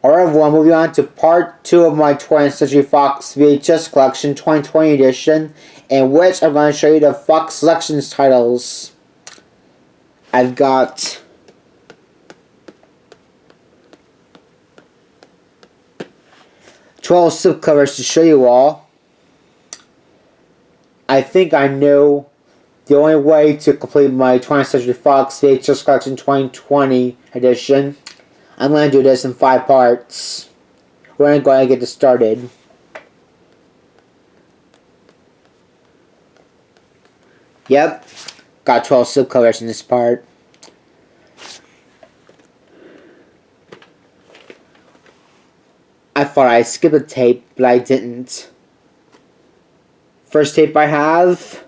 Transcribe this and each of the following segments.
Alright everyone, moving on to part 2 of my 20th Century Fox VHS collection 2020 edition, in which I'm going to show you the Fox Selections titles. I've got $12 slipcovers to show you all. I think I know the only way to complete my 20th Century Fox VHS collection 2020 edition. I'm going to do this in 5 parts. We're going to go ahead and get this started. Yep, got 12 slipcovers in this part. I thought I skipped a tape, but I didn't. First tape I have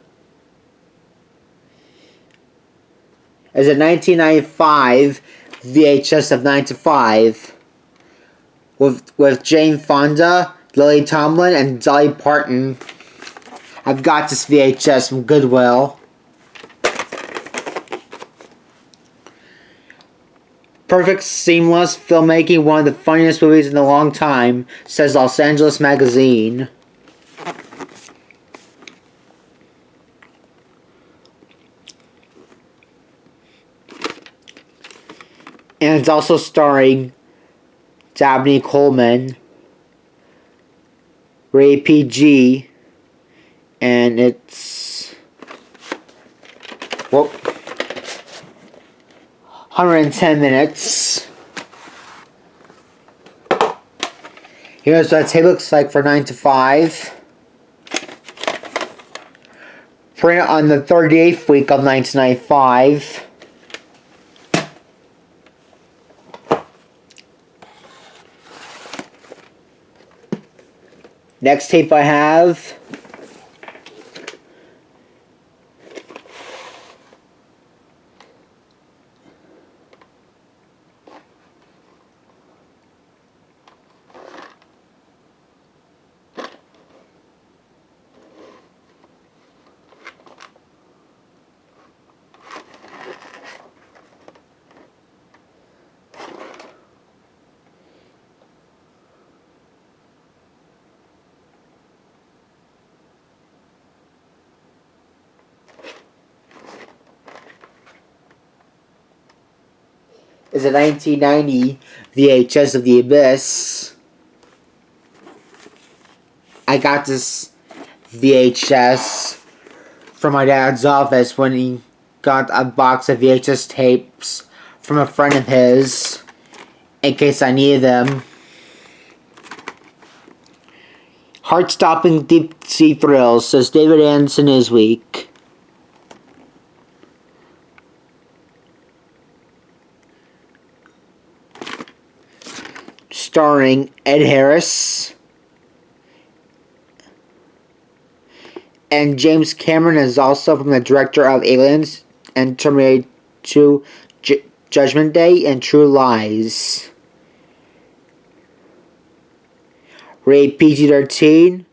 is a 1995 VHS of 9 to 5 with Jane Fonda, Lily Tomlin, and Dolly Parton. I've got this VHS from Goodwill. Perfect seamless filmmaking, one of the funniest movies in a long time, says Los Angeles Magazine. And it's also starring Dabney Coleman, Ray PG, and it's 110 minutes. Here's what it looks like for 9 to 5. Print on the 38th week of 1995. Next tape I have is a 1990 VHS of The Abyss. I got this VHS from my dad's office when he got a box of VHS tapes from a friend of his in case I needed them. Heart-stopping deep-sea thrills, says David Anderson Newsweek. Starring Ed Harris and James Cameron is also from the director of Aliens and Terminator 2 Judgment Day and True Lies. Rated PG-13,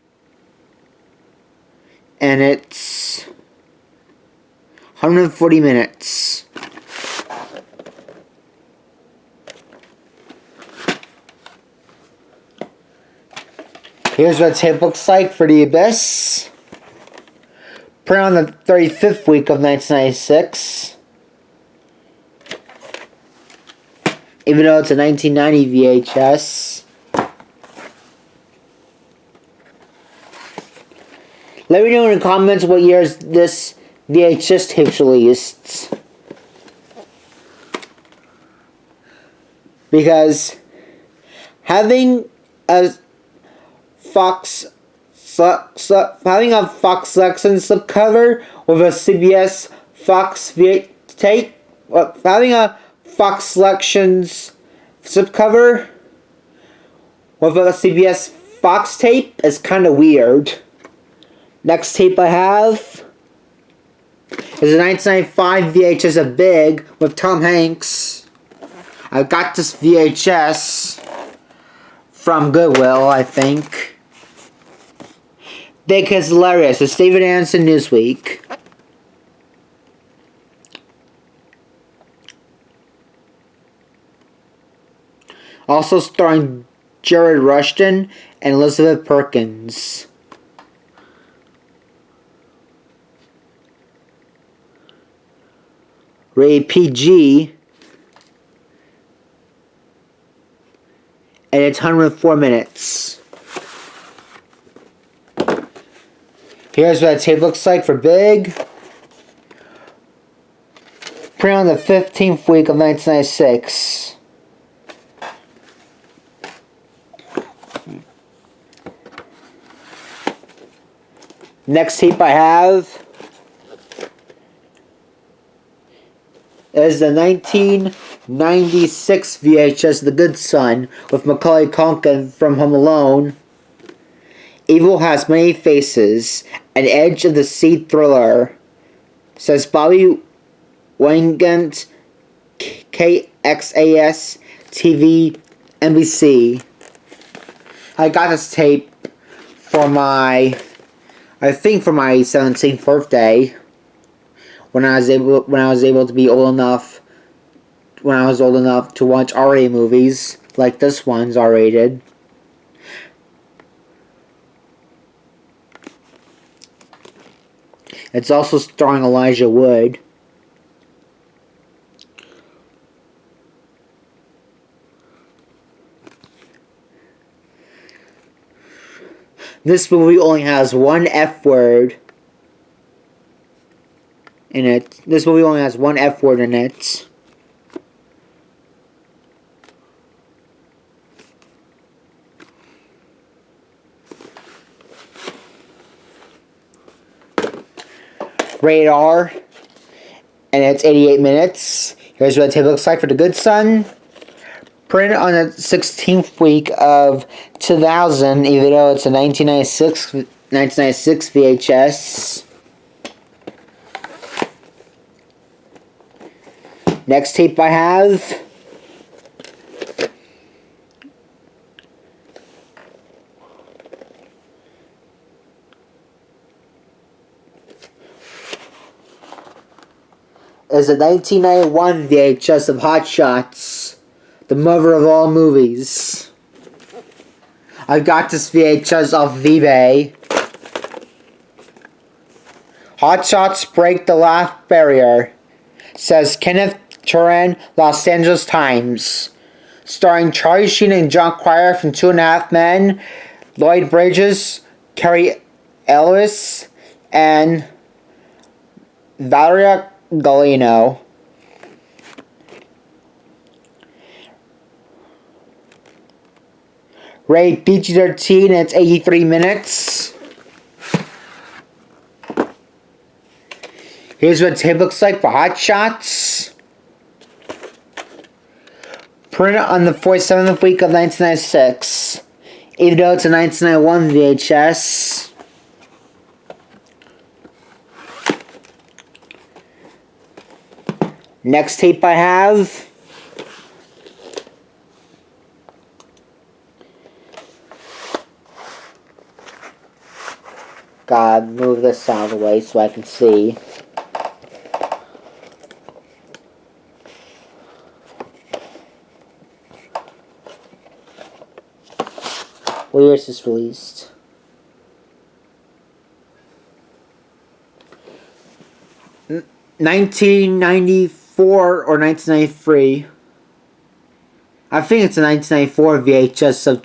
and it's 140 minutes. Here's what the tape looks like for The Abyss. Print on the 35th week of 1996. Even though it's a 1990 VHS. Let me know in the comments what years this VHS tape's released. Because having a Fox Selections slipcover with a CBS Fox tape, having a Fox Selections slipcover with a CBS Fox tape is kind of weird. Next tape I have is a 1995 VHS of Big with Tom Hanks. I got this VHS from Goodwill, I think. Big is hilarious. It's David Anderson Newsweek. Also starring Jared Rushton and Elizabeth Perkins. Rated PG. And it's 104 minutes. Here's what the tape looks like for Big. Printed on the 15th week of 1996. Next tape I have is the 1996 VHS The Good Son with Macaulay Culkin from Home Alone. Evil has many faces. An edge of the seat thriller. Says Bobby Wingant, KXAS TV NBC. I got this tape for my 17th birthday. When I was able to be old enough. When I was old enough to watch R-rated movies, like this one's R-rated. It's also starring Elijah Wood. This movie only has one F word in it. This movie only has one F word in it. Rated R, and it's 88 minutes. Here's what the tape looks like for The Good Son. Printed on the 16th week of 2000, even though it's a 1996 VHS. Next tape I have is a 1991 VHS of Hotshots, the mother of all movies. I got this VHS off eBay. Hotshots break the laugh barrier, says Kenneth Turan, Los Angeles Times. Starring Charlie Sheen and John Cryer from 2.5 Men, Lloyd Bridges, Carrie Ellis, and Valeria Golino. Rated PG-13 and it's 83 minutes. Here's what the tape looks like for Hotshots. Printed on the 47th week of 1996. Even though it's a 1991 VHS. Next tape I have gotta move this out of the way so I can see. What year is this released? N 1994 or 1993. I think it's a 1994 VHS of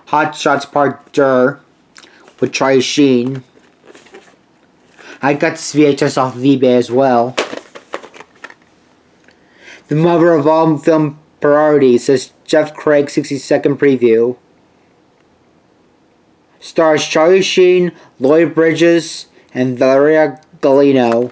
Hotshots Part Deux with Charlie Sheen. I got this VHS off of eBay as well. The mother of all film parodies, says Jeff Craig 60-second preview. Stars Charlie Sheen, Lloyd Bridges, and Valeria Golino.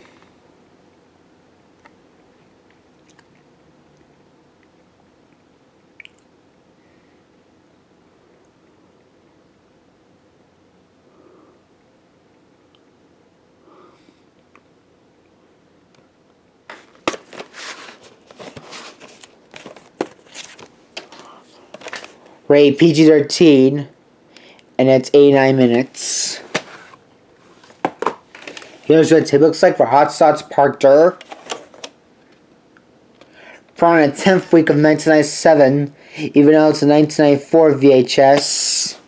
Rated PG-13, and it's 89 minutes. Here's what it looks like for Hotshots Part Deux. Probably the 10th week of 1997, even though it's a 1994 VHS.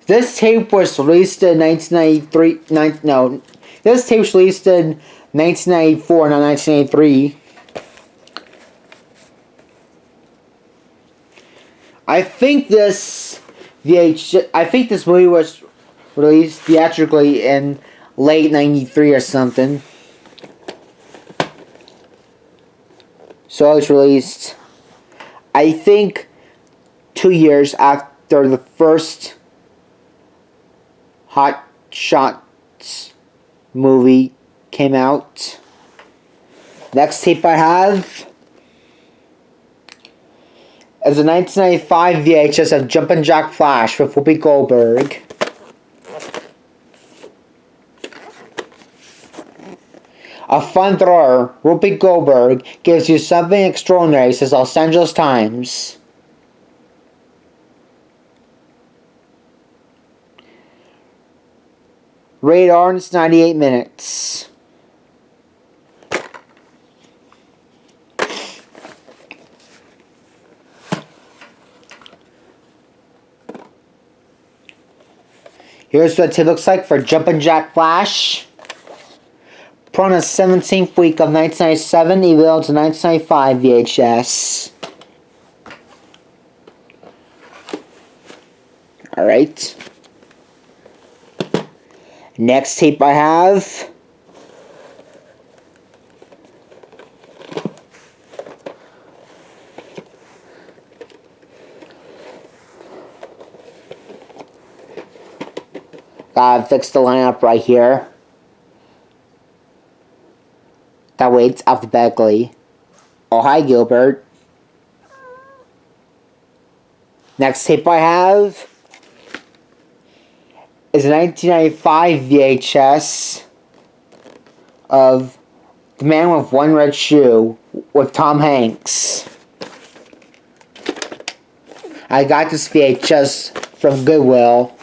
This tape was released in 1993. This tape was released in 1994, not 1983. I think this movie was released theatrically in late 93 or something. So it was released, I think, 2 years after the first Hotshots movie came out. Next tape I have is a 1995 VHS of Jumpin Jack Flash with Whoopi Goldberg. A fun thriller, Whoopi Goldberg gives you something extraordinary, says Los Angeles Times. Rated R, and it's 98 minutes. Here's what it looks like for Jumpin Jack Flash. Put on the 17th week of 1997, evolved to 1995 VHS. Alright. Next tape I have gotta fix the lineup right here. That way it's alphabetically. Oh, hi Gilbert. Next tape I have is a 1995 VHS of The Man with One Red Shoe with Tom Hanks. I got this VHS from Goodwill.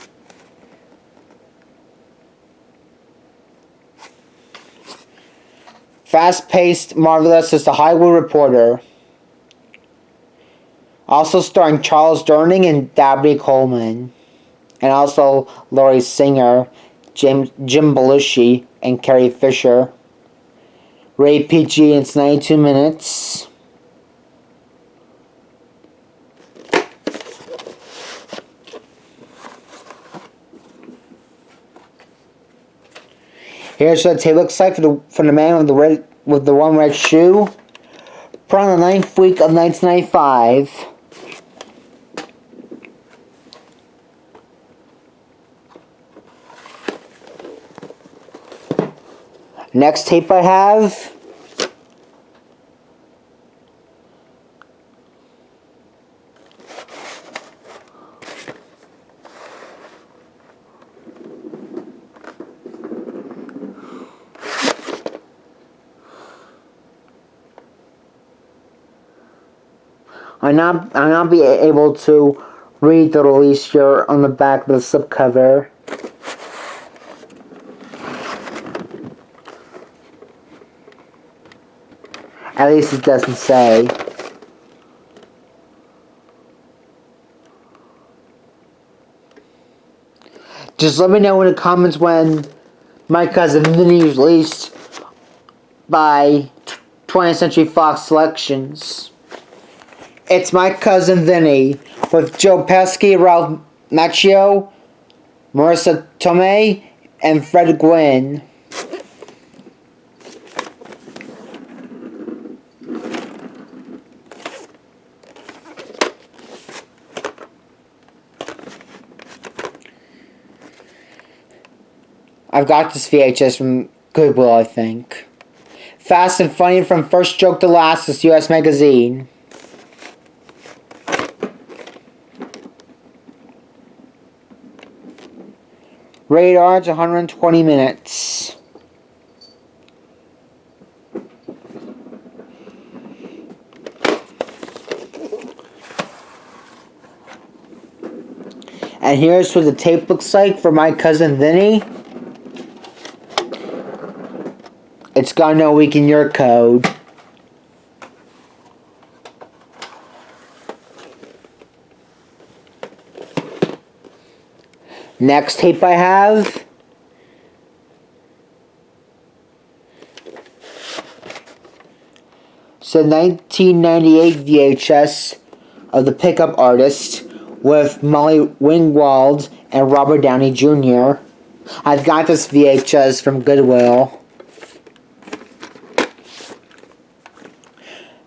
Fast-paced, marvelous as The Hollywood Reporter. Also starring Charles Durning and Dabney Coleman. And also Laurie Singer, Jim Belushi, and Carrie Fisher. Rated PG, and it's 92 minutes. Here's what the tape looks like for the man with the one red shoe. Put on the 9th week of 1995. Next tape I have I'm not be able to read the release here on the back of the slipcover. At least it doesn't say. Just let me know in the comments when My Cousin Vinnie is released by 20th Century Fox Selections. It's My Cousin Vinnie with Joe Pesci, Ralph Macchio, Marissa Tomei, and Fred Gwynn. I've got this VHS from Goodwill, I think. Fast and Funny from First Joke to Last, this US Magazine. Rated R, it's 120 minutes. And here's what the tape looks like for My Cousin Vinnie. It's gonna weaken your code. Next tape I have is a 1998 VHS of The Pickup Artist with Molly Ringwald and Robert Downey Jr. I've got this VHS from Goodwill.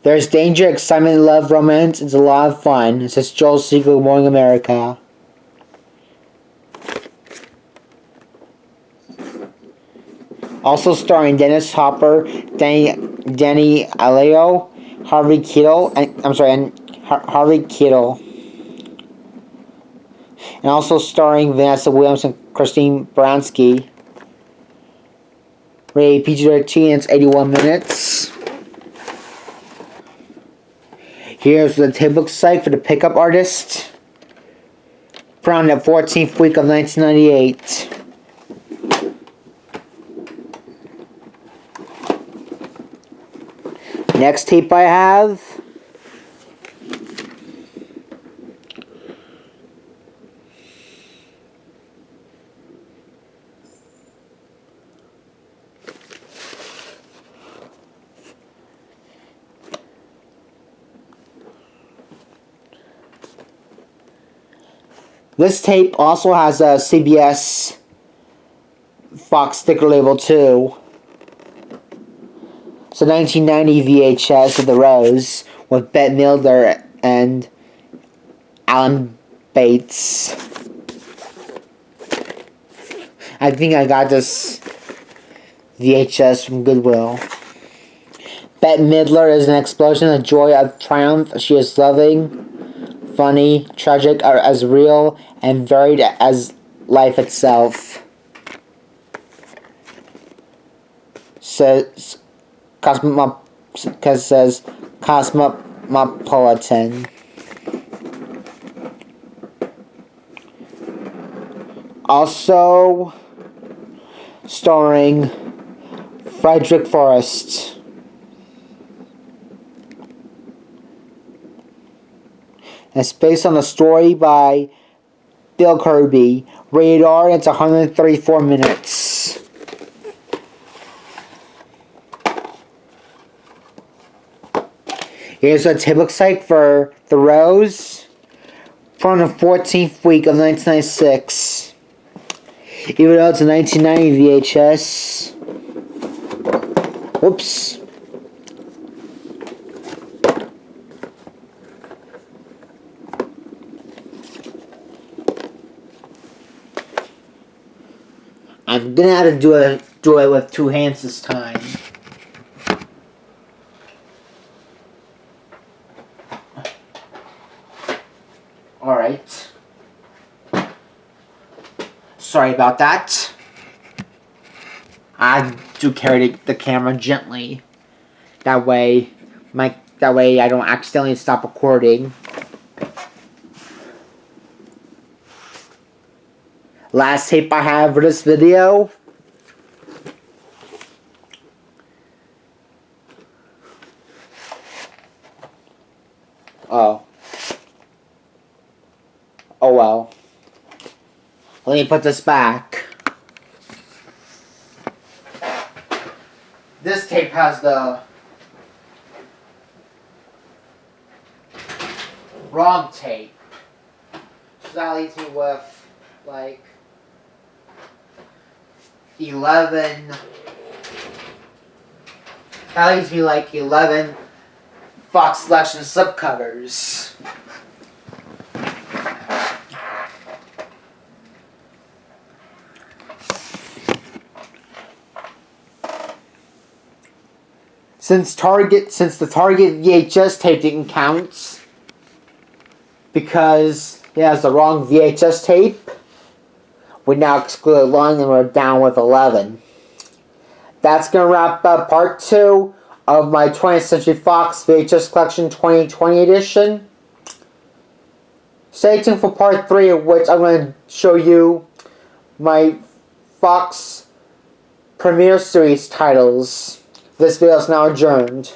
There's danger, excitement, love, romance. It's a lot of fun. It says Joel Siegel, Good Morning America. Also starring Dennis Hopper, Danny Aleo, Harvey Keitel, Harvey Keitel. And also starring Vanessa Williams and Christine Baranski. Rated PG-13, it's 81 minutes. Here's the tape looks like for The Pickup Artist. Found at 14th week of 1998. Next tape I have this tape also has a CBS Fox sticker label too. It's a 1990 VHS of The Rose with Bette Midler and Alan Bates. I think I got this VHS from Goodwill. Bette Midler is an explosion of joy, of triumph. She is loving, funny, tragic, or as real and varied as life itself. Says Cosmopolitan. Also starring Frederick Forrest. And it's based on a story by Bill Kirby. Rated R, and it's 134 minutes. Here's what it looks like for The Rose from the 14th week of 1996. Even though it's a 1990 VHS. Whoops. I'm gonna have to do it with two hands this time. Alright. Sorry about that. I do carry the camera gently. That way I don't accidentally stop recording. Last tape I have for this video. Oh well. Let me put this back. This tape has the wrong tape. So that leaves me with like 11. That leaves me like 11 Fox Selection slipcovers. Since the Target VHS tape didn't count because it has the wrong VHS tape, we now exclude one and we're down with 11. That's going to wrap up part 2 of my 20th Century Fox VHS Collection 2020 edition. Stay tuned for part 3, of which I'm going to show you my Fox Premiere Series titles. This video is now adjourned.